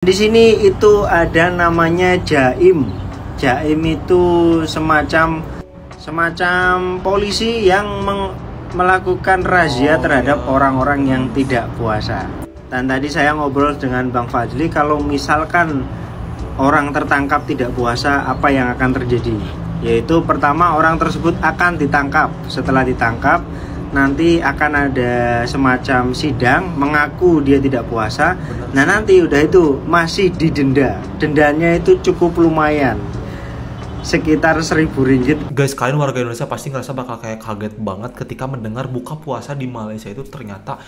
Di sini itu ada namanya Jaim. Jaim itu semacam polisi yang melakukan razia terhadap orang-orang yang tidak puasa. Dan tadi saya ngobrol dengan Bang Fadli, kalau misalkan orang tertangkap tidak puasa, apa yang akan terjadi? Yaitu pertama, orang tersebut akan ditangkap. Setelah ditangkap, nanti akan ada semacam sidang, mengaku dia tidak puasa. Nah nanti udah itu masih didenda. Dendanya itu cukup lumayan, sekitar 1.000 ringgit. Guys, kalian warga Indonesia pasti ngerasa bakal kayak kaget banget ketika mendengar buka puasa di Malaysia itu ternyata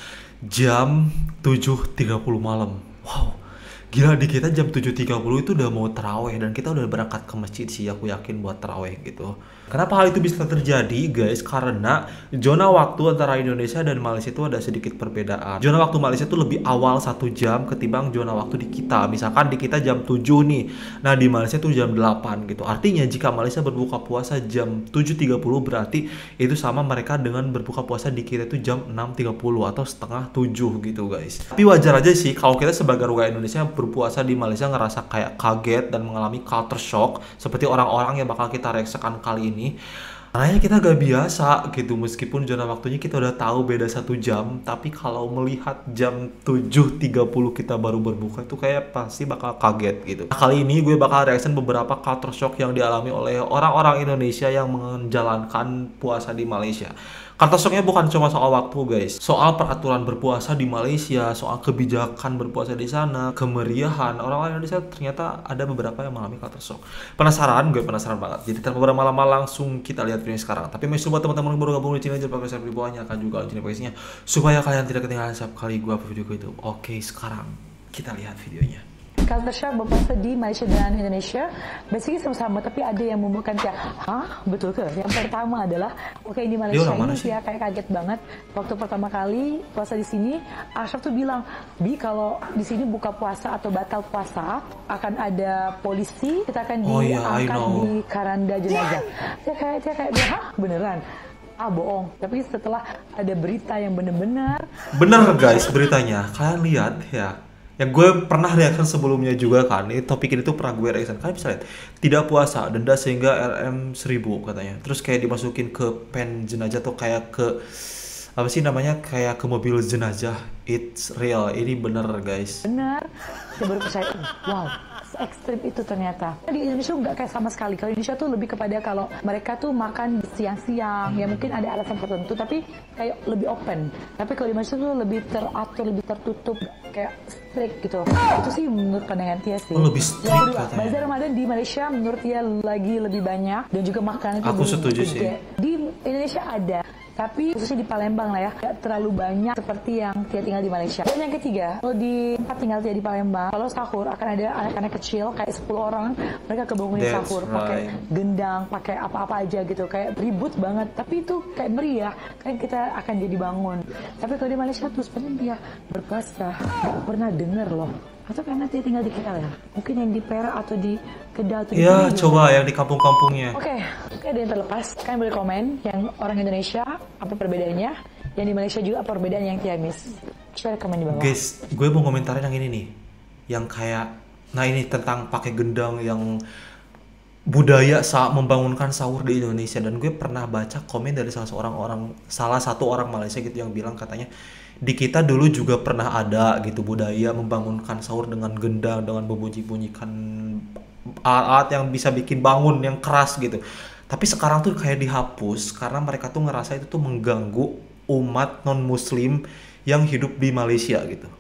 jam 7.30 malam. Wow, gila, di kita jam 7.30 itu udah mau taraweh dan kita udah berangkat ke masjid sih, aku yakin, buat taraweh gitu. Kenapa hal itu bisa terjadi, guys? Karena zona waktu antara Indonesia dan Malaysia itu ada sedikit perbedaan. Zona waktu Malaysia itu lebih awal 1 jam ketimbang zona waktu di kita. Misalkan di kita jam 7 nih, nah di Malaysia itu jam 8 gitu. Artinya jika Malaysia berbuka puasa jam 7.30 berarti itu sama mereka dengan berbuka puasa di kita itu jam 6.30 atau setengah 7 gitu, guys. Tapi wajar aja sih kalau kita sebagai warga Indonesia berpuasa di Malaysia ngerasa kayak kaget dan mengalami culture shock seperti orang-orang yang bakal kita reaksikan kali ini. Karena kita gak biasa gitu, meskipun zona waktunya kita udah tahu beda 1 jam, tapi kalau melihat jam 7.30 kita baru berbuka itu kayak pasti bakal kaget gitu. Nah, kali ini gue bakal reaction beberapa culture shock yang dialami oleh orang-orang Indonesia yang menjalankan puasa di Malaysia. Culture shocknya bukan cuma soal waktu, guys, soal peraturan berpuasa di Malaysia, soal kebijakan berpuasa di sana, kemeriahan. Orang-orang Indonesia ternyata ada beberapa yang mengalami culture shock. Penasaran? Gue penasaran banget. Jadi tanpa berlama-lama langsung kita lihat video sekarang. Tapi masih buat teman-teman yang baru gabung di channel, jangan lupa subscribe di bawahnya, akan juga lonceng notifikasinya supaya kalian tidak ketinggalan setiap kali gue upload video itu. Oke, sekarang kita lihat videonya. Culture shock berpuasa di Malaysia dan Indonesia basically sama-sama, tapi ada yang membuatkan kayak, hah? Betul ke? Yang pertama adalah, oke, di Malaysia ini dia kayak kaget banget waktu pertama kali puasa di sini. Ashraf tuh bilang, Bi, kalau di sini buka puasa atau batal puasa akan ada polisi, kita akan diangkat di keranda jenazah. Dia kayak, hah? Beneran? Ah, bohong. Tapi setelah ada berita yang bener-bener guys, beritanya kalian lihat ya, yang gue pernah reaction sebelumnya juga kan, ini topik ini tuh pernah gue reaction. Kalian bisa lihat, tidak puasa denda sehingga RM 1.000 katanya. Terus kayak dimasukin ke pen jenazah tuh, kayak ke apa sih namanya, kayak ke mobil jenazah. It's real, ini bener guys. Bener, saya baru percaya, wow, se-ekstrim itu ternyata. Di Indonesia nggak kayak sama sekali. Kalau Indonesia tuh lebih kepada kalau mereka tuh makan siang-siang, ya mungkin ada alasan tertentu, tapi kayak lebih open. Tapi kalau di Malaysia tuh lebih teratur, lebih tertutup, kayak strict gitu. Itu sih menurut pandangan Tia sih. Oh, lebih strict yang kedua, katanya. bazar Ramadan di Malaysia menurut Tia lagi lebih banyak dan juga makanan itu Aku setuju sih. Di Indonesia ada, tapi khususnya di Palembang lah ya, gak terlalu banyak seperti yang Tia tinggal di Malaysia. Dan yang ketiga, kalau di tempat tinggal Tia di Palembang, kalau sahur akan ada anak-anak kecil kayak 10 orang, mereka kebangunin sahur pakai gendang, pakai apa-apa aja gitu, kayak ribut banget, tapi itu kayak meriah, kan kita akan jadi bangun. Tapi kalau di Malaysia tuh sebenarnya dia berpuasa, gak pernah denger loh. Atau karena Tia tinggal di KL ya? Mungkin yang di Perak atau di Kedah atau di ya, coba yang di kampung-kampungnya. Oke, ada yang terlepas. Kalian boleh komen yang orang Indonesia apa perbedaannya, yang di Malaysia juga apa perbedaan yang Tia miss. Coba komen di bawah. Guys, gue mau komentarin yang ini nih, yang kayak, nah ini tentang pakai gendang, yang budaya saat membangunkan sahur di Indonesia. Dan gue pernah baca komen dari salah satu orang Malaysia gitu yang bilang katanya, di kita dulu juga pernah ada gitu budaya membangunkan sahur dengan gendang, dengan bunyikan alat-alat yang bisa bikin bangun, yang keras gitu. Tapi sekarang tuh kayak dihapus karena mereka tuh ngerasa itu tuh mengganggu umat non muslim yang hidup di Malaysia gitu.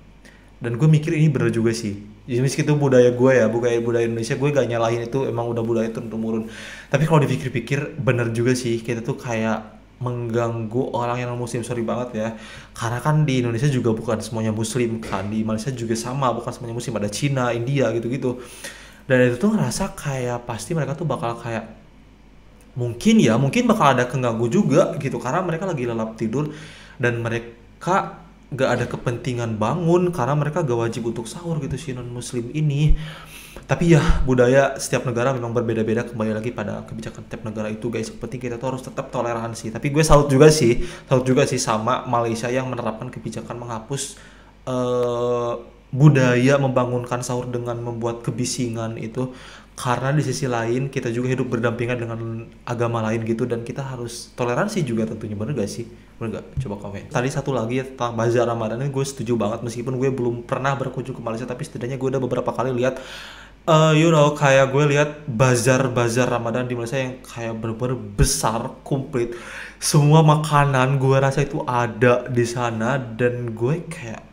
Dan gue mikir ini bener juga sih. Jadi itu budaya gue ya, budaya Indonesia, gue gak nyalahin, itu emang udah budaya turun-temurun. Tapi kalau dipikir-pikir bener juga sih, kita tuh kayak mengganggu orang yang non muslim. Sorry banget ya, karena kan di Indonesia juga bukan semuanya muslim kan, di Malaysia juga sama, bukan semuanya muslim, ada Cina, India gitu-gitu. Dan itu tuh ngerasa kayak pasti mereka tuh bakal kayak mungkin bakal ada keganggu juga gitu, karena mereka lagi lelap tidur dan mereka gak ada kepentingan bangun karena mereka gak wajib untuk sahur gitu si non muslim ini. Tapi ya, budaya setiap negara memang berbeda-beda, kembali lagi pada kebijakan tiap negara itu, guys. Yang penting kita tuh harus tetap toleransi. Tapi gue salut juga sih sama Malaysia yang menerapkan kebijakan menghapus budaya membangunkan sahur dengan membuat kebisingan itu, karena di sisi lain kita juga hidup berdampingan dengan agama lain gitu, dan kita harus toleransi juga tentunya. Bener gak sih? Bener gak? Coba komen. Tadi satu lagi ya, tentang bazar Ramadan ini gue setuju banget, meskipun gue belum pernah berkunjung ke Malaysia, tapi setidaknya gue udah beberapa kali lihat kayak gue lihat bazar Ramadan di Malaysia yang kayak bener-bener besar, komplit. Semua makanan gue rasa itu ada di sana, dan gue kayak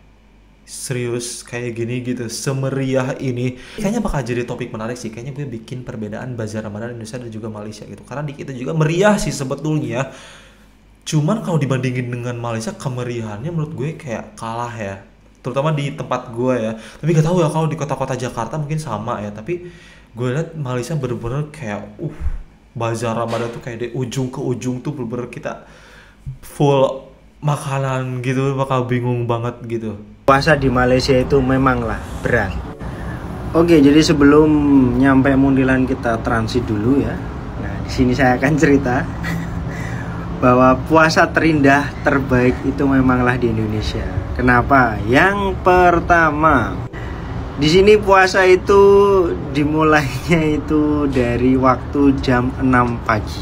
serius kayak gini gitu, semeriah ini. Kayaknya bakal jadi topik menarik sih. Kayaknya gue bikin perbedaan bazar Ramadan Indonesia dan juga Malaysia gitu. Karena di kita juga meriah sih sebetulnya. Cuman kalau dibandingin dengan Malaysia, kemeriahannya menurut gue kayak kalah ya. Terutama di tempat gue ya. Tapi gak tahu ya kalau di kota-kota Jakarta mungkin sama ya. Tapi gue lihat Malaysia bener-bener kayak bazar Ramadan tuh kayak dari ujung ke ujung tuh bener-bener kita full makanan gitu, bakal bingung banget gitu. Puasa di Malaysia itu memanglah berat. Oke, jadi sebelum nyampe Muntilan kita transit dulu ya. Nah, di sini saya akan cerita bahwa puasa terindah terbaik itu memanglah di Indonesia. Kenapa? Yang pertama, di sini puasa itu dimulainya itu dari waktu jam 6 pagi.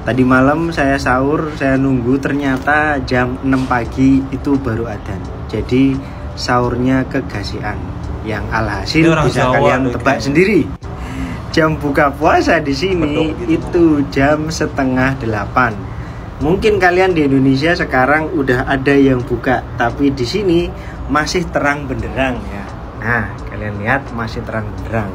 Tadi malam saya sahur, saya nunggu, ternyata jam 6 pagi itu baru adzan. Jadi sahurnya kegasian. Yang alhasil bisa Jawa, kalian tebak sendiri. Jam buka puasa di sini itu jam 7:30. Mungkin kalian di Indonesia sekarang udah ada yang buka, tapi di sini masih terang benderang ya. Nah, kalian lihat masih terang benderang.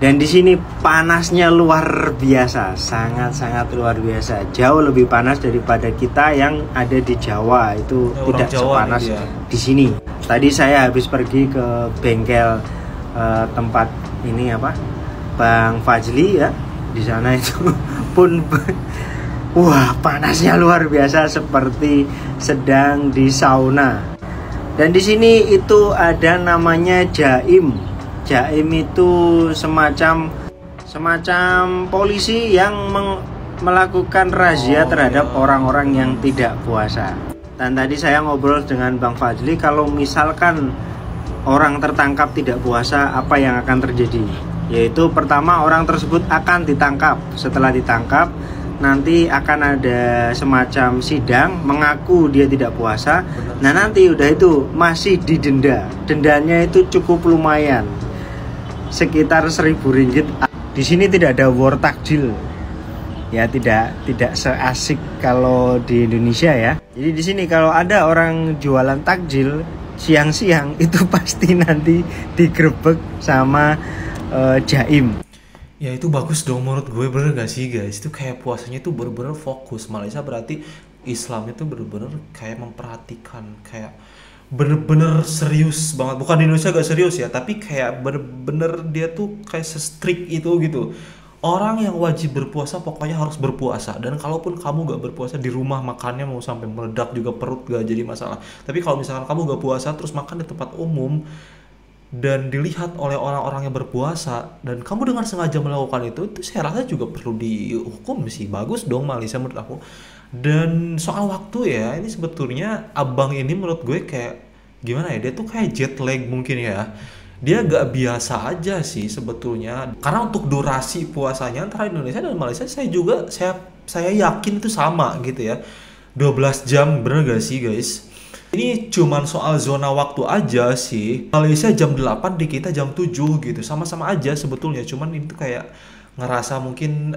Dan di sini panasnya luar biasa, sangat-sangat luar biasa. Jauh lebih panas daripada kita yang ada di Jawa, itu tidak sepanas di sini. Tadi saya habis pergi ke bengkel tempat ini apa, Bang Fajli ya. Di sana itu pun wah, panasnya luar biasa seperti sedang di sauna. Dan di sini itu ada namanya Jaim. Jaim itu semacam polisi yang melakukan razia terhadap orang-orang yang tidak puasa. Dan tadi saya ngobrol dengan Bang Fajli, kalau misalkan orang tertangkap tidak puasa, apa yang akan terjadi? Yaitu pertama, orang tersebut akan ditangkap. Setelah ditangkap, nanti akan ada semacam sidang, mengaku dia tidak puasa. Nah, nanti udah itu masih didenda. Dendanya itu cukup lumayan, sekitar 1.000 ringgit. Di sini tidak ada war takjil. Ya, tidak seasik kalau di Indonesia ya. Jadi di sini kalau ada orang jualan takjil siang-siang itu pasti nanti digerebek sama Jaim. Ya itu bagus dong menurut gue, bener gak sih guys? Itu kayak puasanya itu bener-bener fokus. Malaysia berarti Islamnya tuh bener-bener kayak memperhatikan, kayak bener-bener serius banget. Bukan di Indonesia gak serius ya, tapi kayak bener-bener dia tuh kayak se-strict itu gitu. Orang yang wajib berpuasa pokoknya harus berpuasa. Dan kalaupun kamu gak berpuasa, di rumah makannya mau sampai meledak juga perut gak jadi masalah. Tapi kalau misalkan kamu gak puasa terus makan di tempat umum dan dilihat oleh orang-orang yang berpuasa, dan kamu dengan sengaja melakukan itu saya rasa juga perlu dihukum sih. Bagus dong Malaysia menurut aku. Dan soal waktu ya, ini sebetulnya abang ini menurut gue kayak gimana ya, dia tuh kayak jet lag mungkin ya. Dia gak biasa aja sih sebetulnya. Karena untuk durasi puasanya antara Indonesia dan Malaysia, saya yakin itu sama gitu ya. 12 jam, bener gak sih guys? Ini cuman soal zona waktu aja sih. Malaysia jam 8, di kita jam 7 gitu. Sama-sama aja sebetulnya. Cuman itu kayak ngerasa mungkin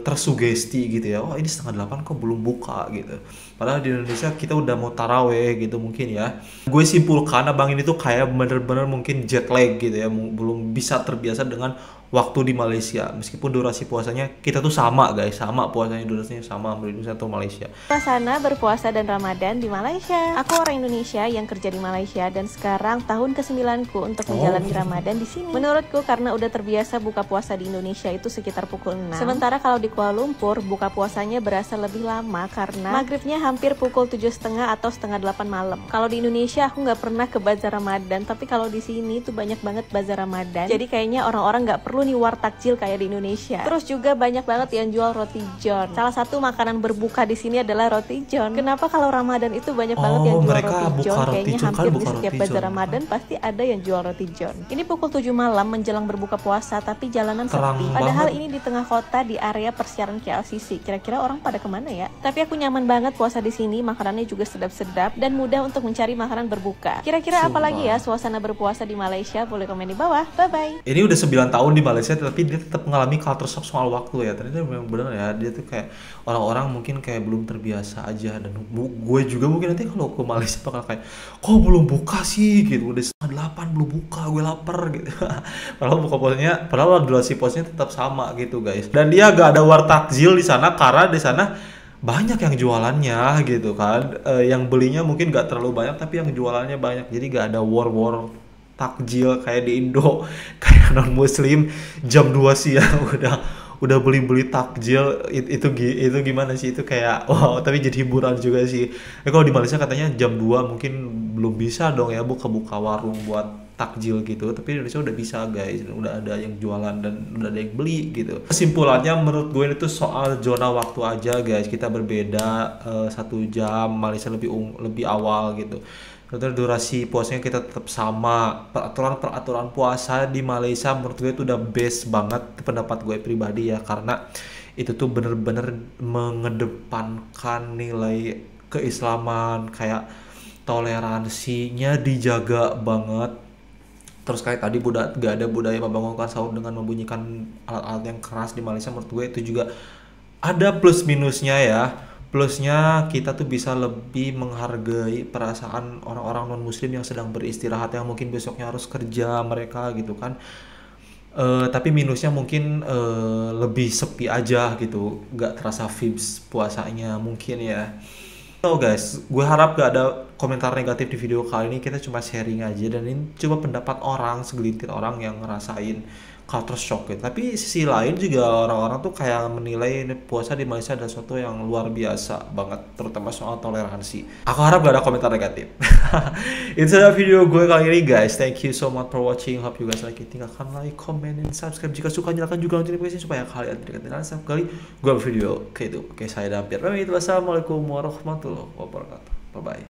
tersugesti gitu ya. Oh, ini 7:30 kok belum buka gitu. Padahal di Indonesia kita udah mau taraweh gitu mungkin ya. Gue simpulkan abang ini tuh kayak bener-bener mungkin jet lag gitu ya. Belum bisa terbiasa dengan waktu di Malaysia. Meskipun durasi puasanya kita tuh sama guys. Sama puasanya, durasinya sama di Indonesia atau Malaysia. Suasana berpuasa dan Ramadan di Malaysia. Aku orang Indonesia yang kerja di Malaysia dan sekarang tahun ke-9ku untuk menjalani Ramadan di sini. Menurutku karena udah terbiasa buka puasa di Indonesia itu sekitar pukul 6. Sementara kalau di Kuala Lumpur buka puasanya berasa lebih lama karena maghribnya hampir pukul 7.30 atau setengah 8 malam. Kalau di Indonesia aku nggak pernah ke bazar Ramadan, tapi kalau di sini tuh banyak banget bazar Ramadan. Jadi kayaknya orang-orang nggak perlu nih war takjil kayak di Indonesia. Terus juga banyak banget yang jual roti john. Salah satu makanan berbuka di sini adalah roti john. Kenapa kalau Ramadan itu banyak banget yang jual roti john? Kayaknya hampir di setiap bazar Ramadan pasti ada yang jual roti john. Ini pukul 7 malam menjelang berbuka puasa, tapi jalanan sepi. Padahal ini di tengah kota di area persiaran KLCC. Kira-kira orang pada kemana ya? Tapi aku nyaman banget puasa di sini, makanannya juga sedap-sedap dan mudah untuk mencari makanan berbuka. Kira-kira apa lagi ya suasana berpuasa di Malaysia? Boleh komen di bawah. Bye-bye. Ini udah 9 tahun di Malaysia, tapi dia tetap mengalami culture shock soal waktu ya. Ternyata memang benar ya, dia tuh kayak orang-orang mungkin kayak belum terbiasa aja. Dan gue juga mungkin nanti kalau ke Malaysia bakal kayak, kok belum buka sih gitu, udah setengah 8 belum buka, gue lapar gitu. Padahal durasi posnya tetap sama gitu guys. Dan dia gak ada war takjil di sana karena di sana banyak yang jualannya gitu kan. Yang belinya mungkin gak terlalu banyak, tapi yang jualannya banyak. Jadi gak ada war takjil kayak di Indo, kayak non muslim jam 2 siang udah beli takjil. Itu gimana sih, itu kayak wow, tapi jadi hiburan juga sih. Kalau di Malaysia katanya jam 2 mungkin belum bisa dong ya buka warung buat takjil gitu, tapi di Indonesia udah bisa guys, udah ada yang jualan dan udah ada yang beli gitu. Kesimpulannya menurut gue itu soal zona waktu aja guys, kita berbeda 1 jam, Malaysia lebih awal gitu. Terus durasi puasanya kita tetap sama. Peraturan puasa di Malaysia menurut gue itu udah best banget, pendapat gue pribadi ya, karena itu tuh bener-bener mengedepankan nilai keislaman, kayak toleransinya dijaga banget. Terus kayak tadi gak ada budaya membangunkan sahur dengan membunyikan alat-alat yang keras di Malaysia. Menurut gue itu juga ada plus minusnya ya. Plusnya kita tuh bisa lebih menghargai perasaan orang-orang non muslim yang sedang beristirahat, yang mungkin besoknya harus kerja mereka gitu kan. Tapi minusnya mungkin lebih sepi aja gitu, gak terasa vibes puasanya mungkin ya. So guys, gue harap gak ada komentar negatif di video kali ini. Kita cuma sharing aja, dan ini cuma pendapat orang, segelintir orang yang ngerasain culture shock gitu. Tapi sisi lain juga orang-orang tuh kayak menilai puasa di Malaysia ada sesuatu yang luar biasa banget, terutama soal toleransi. Aku harap gak ada komentar negatif. Itu adalah video gue kali ini guys. Thank you so much for watching. Hope you guys like it. Tinggalkan like, comment, dan subscribe. Jika suka, nyalakan juga notifikasi supaya kalian tidak ketinggalan setiap kali gue video kayak itu. Oke, saya Dampir. Wassalamualaikum warahmatullahi wabarakatuh. Bye bye.